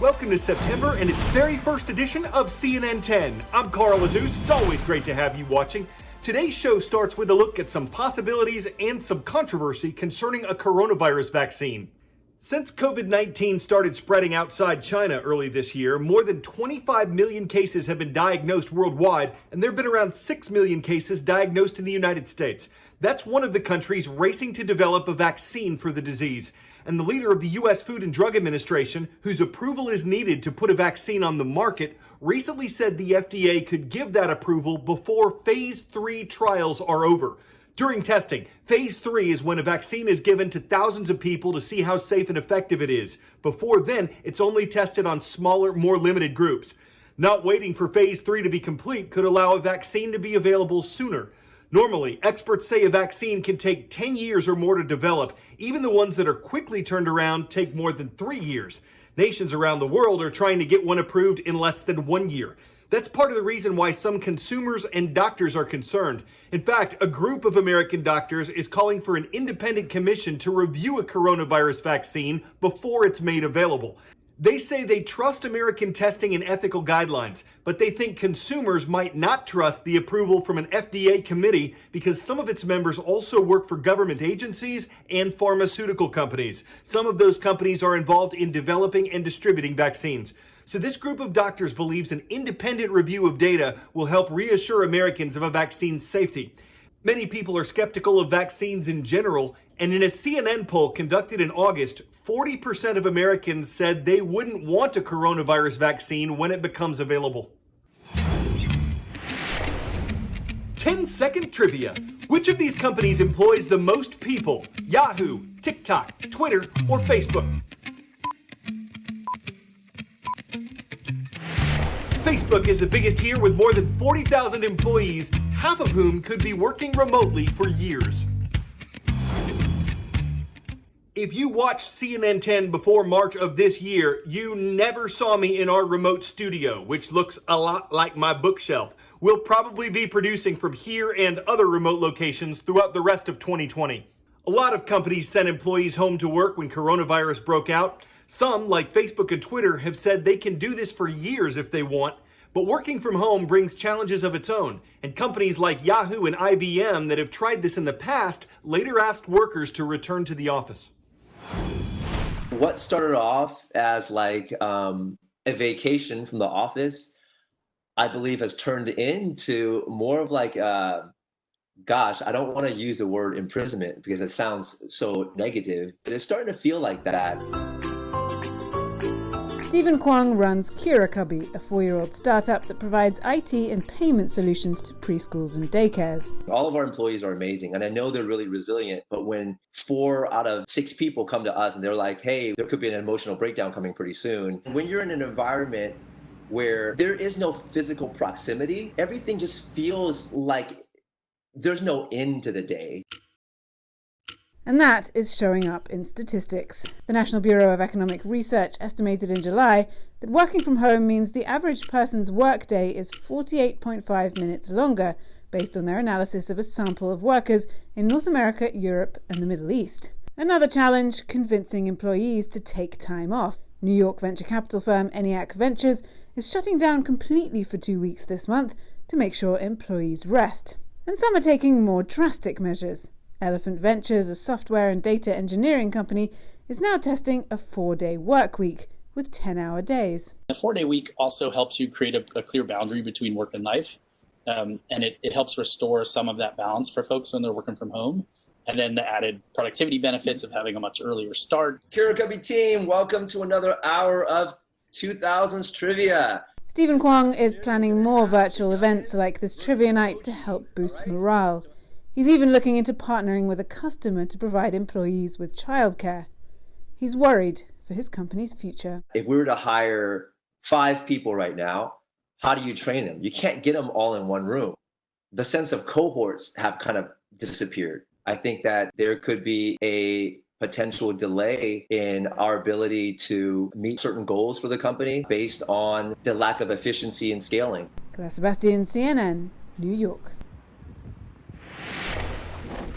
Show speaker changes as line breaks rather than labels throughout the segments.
Welcome to September and its very first edition of CNN 10. I'm Carl Azus. It's always great to have you watching. Today's show starts with a look at some possibilities and some controversy concerning a coronavirus vaccine. Since COVID-19 started spreading outside China early this year, more than 25 million cases have been diagnosed worldwide, and there have been around 6 million cases diagnosed in the United States. That's one of the countries racing to develop a vaccine for the disease. And the leader of the U.S. Food and Drug Administration, whose approval is needed to put a vaccine on the market, recently said the FDA could give that approval before Phase 3 trials are over. During testing, Phase 3 is when a vaccine is given to thousands of people to see how safe and effective it is. Before then, it's only tested on smaller, more limited groups. Not waiting for Phase 3 to be complete could allow a vaccine to be available sooner. Normally, experts say a vaccine can take 10 years or more to develop. Even the ones that are quickly turned around take more than 3 years. Nations around the world are trying to get one approved in less than 1 year. That's part of the reason why some consumers and doctors are concerned. In fact, a group of American doctors is calling for an independent commission to review a coronavirus vaccine before it's made available. They say they trust American testing and ethical guidelines, but they think consumers might not trust the approval from an FDA committee because some of its members also work for government agencies and pharmaceutical companies. Some of those companies are involved in developing and distributing vaccines. So this group of doctors believes an independent review of data will help reassure Americans of a vaccine's safety. Many people are skeptical of vaccines in general, and in a CNN poll conducted in August, 40% of Americans said they wouldn't want a coronavirus vaccine when it becomes available. 10-second trivia. Which of these companies employs the most people? Yahoo, TikTok, Twitter, or Facebook? Facebook is the biggest here with more than 40,000 employees, half of whom could be working remotely for years. If you watched CNN 10 before March of this year, you never saw me in our remote studio, which looks a lot like my bookshelf. We'll probably be producing from here and other remote locations throughout the rest of 2020. A lot of companies sent employees home to work when coronavirus broke out. Some, like Facebook and Twitter, have said they can do this for years if they want, but working from home brings challenges of its own, and companies like Yahoo and IBM that have tried this in the past later asked workers to return to the office.
What started off as like a vacation from the office, I believe has turned into more of like, gosh, I don't want to use the word imprisonment because it sounds so negative, but it's starting to feel like that.
Stephen Kwong runs Curacubby, a 4-year-old startup that provides IT and payment solutions to preschools and daycares.
All of our employees are amazing, and I know they're really resilient, but when 4 out of 6 people come to us and they're like, hey, there could be an emotional breakdown coming pretty soon. When you're in an environment where there is no physical proximity, everything just feels like there's no end to the day.
And that is showing up in statistics. The National Bureau of Economic Research estimated in July that working from home means the average person's workday is 48.5 minutes longer, based on their analysis of a sample of workers in North America, Europe, and the Middle East. Another challenge, convincing employees to take time off. New York venture capital firm ENIAC Ventures is shutting down completely for 2 weeks this month to make sure employees rest. And some are taking more drastic measures. Elephant Ventures, a software and data engineering company, is now testing a 4-day work week with 10-hour days.
A 4-day week also helps you create a clear boundary between work and life, and it helps restore some of that balance for folks when they're working from home. And then the added productivity benefits of having a much earlier start.
Curacubby team, welcome to another hour of 2000s Trivia.
Stephen Kwong is planning more virtual events like this trivia night to help boost morale. He's even looking into partnering with a customer to provide employees with childcare. He's worried for his company's future.
If we were to hire 5 people right now, how do you train them? You can't get them all in one room. The sense of cohorts have kind of disappeared. I think that there could be a potential delay in our ability to meet certain goals for the company based on the lack of efficiency and scaling.
Claire Sebastian, CNN, New York.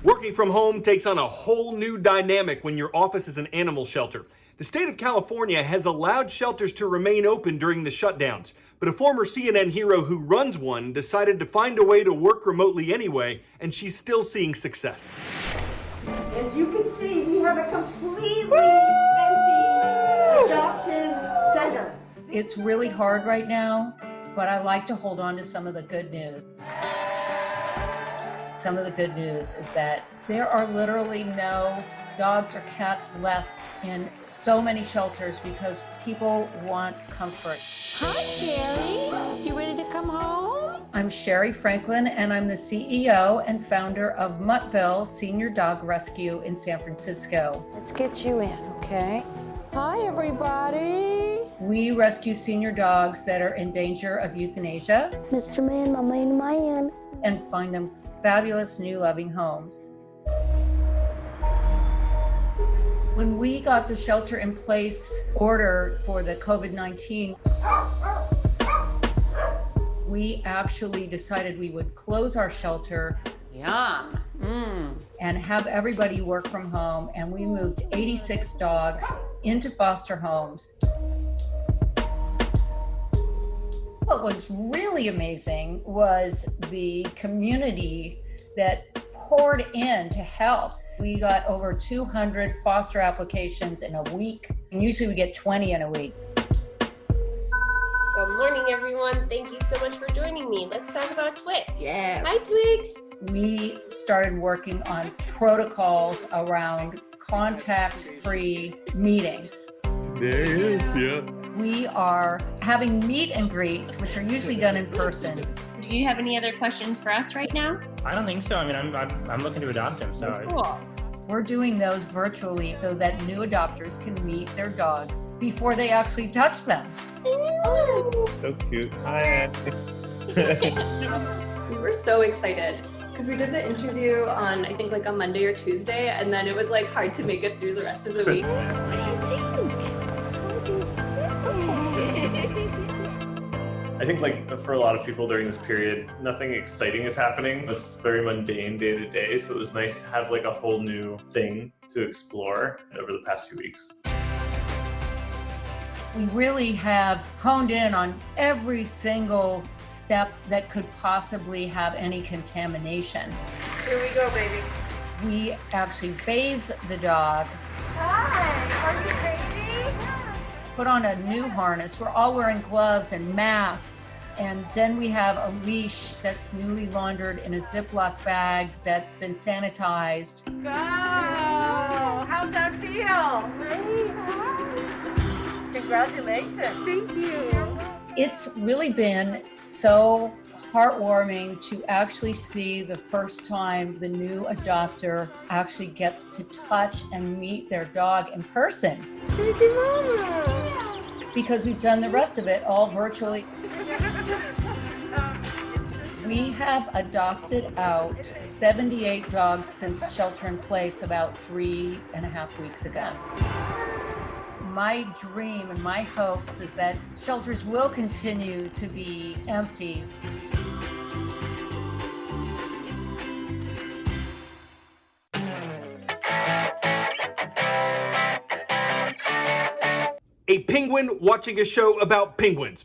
Working from home takes on a whole new dynamic when your office is an animal shelter. The state of California has allowed shelters to remain open during the shutdowns, but a former CNN hero who runs one decided to find a way to work remotely anyway, and she's still seeing success.
As you can see, we have a completely empty adoption center.
It's really hard right now, but I like to hold on to some of the good news. Some of the good news is that there are literally no dogs or cats left in so many shelters because people want comfort.
Hi, Sherry. You ready to come home?
I'm Sherry Franklin, and I'm the CEO and founder of Muttville Senior Dog Rescue in San Francisco.
Let's get you in, okay? Hi, everybody.
We rescue senior dogs that are in danger of euthanasia
Mr. Man, my man, my man.
and find them fabulous new loving homes. When we got the shelter in place order for the COVID-19, we actually decided we would close our shelter.
Yum.
And have everybody work from home, and we moved 86 dogs into foster homes. What was really amazing was the community that poured in to help. We got over 200 foster applications in a week, and usually we get 20 in a week.
Good morning, everyone. Thank you so much for joining me. Let's talk about Twix.
Yeah.
Hi, Twix.
We started working on protocols around contact-free meetings.
There he is, yeah.
We are having meet and greets, which are usually done in person.
Do you have any other questions for us right now?
I don't think so. I mean, I'm looking to adopt him, so.
Cool.
We're doing those virtually so that new adopters can meet their dogs before they actually touch them.
So cute. Hi,
We were so excited because we did the interview on, I think, like a Monday or Tuesday, and then it was like hard to make it through the rest of the week.
I think like for a lot of people during this period, nothing exciting is happening. It's very mundane day to day. So it was nice to have like a whole new thing to explore over the past few weeks.
We really have honed in on every single step that could possibly have any contamination.
Here we go, baby.
We actually bathe the dog,
Hi, are you baby?
put on a new harness. We're all wearing gloves and masks. And then we have a leash that's newly laundered in a Ziploc bag that's been sanitized.
Go! How's that feel? Great. Congratulations. Thank you.
It's really been so heartwarming to actually see the first time the new adopter actually gets to touch and meet their dog in person.
Thank you, Mama.
Because we've done the rest of it all virtually. We have adopted out 78 dogs since shelter in place about 3.5 weeks ago. My dream and my hope is that shelters will continue to be empty.
A penguin watching a show about penguins.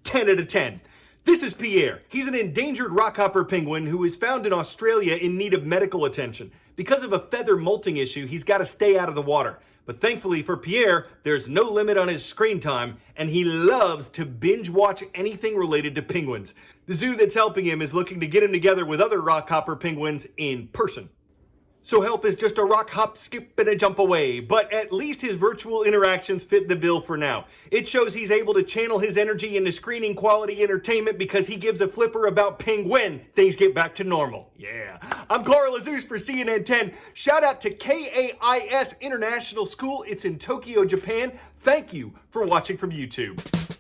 10 out of 10. This is Pierre. He's an endangered rockhopper penguin who is found in Australia in need of medical attention. Because of a feather molting issue, he's got to stay out of the water. But thankfully for Pierre, there's no limit on his screen time, and he loves to binge watch anything related to penguins. The zoo that's helping him is looking to get him together with other rockhopper penguins in person. So help is just a rock, hop, skip, and a jump away, but at least his virtual interactions fit the bill for now. It shows he's able to channel his energy into screening quality entertainment because he gives a flipper about penguin. Things get back to normal. Yeah. I'm Carl Azus for CNN 10. Shout out to KAIS International School. It's in Tokyo, Japan. Thank you for watching from YouTube.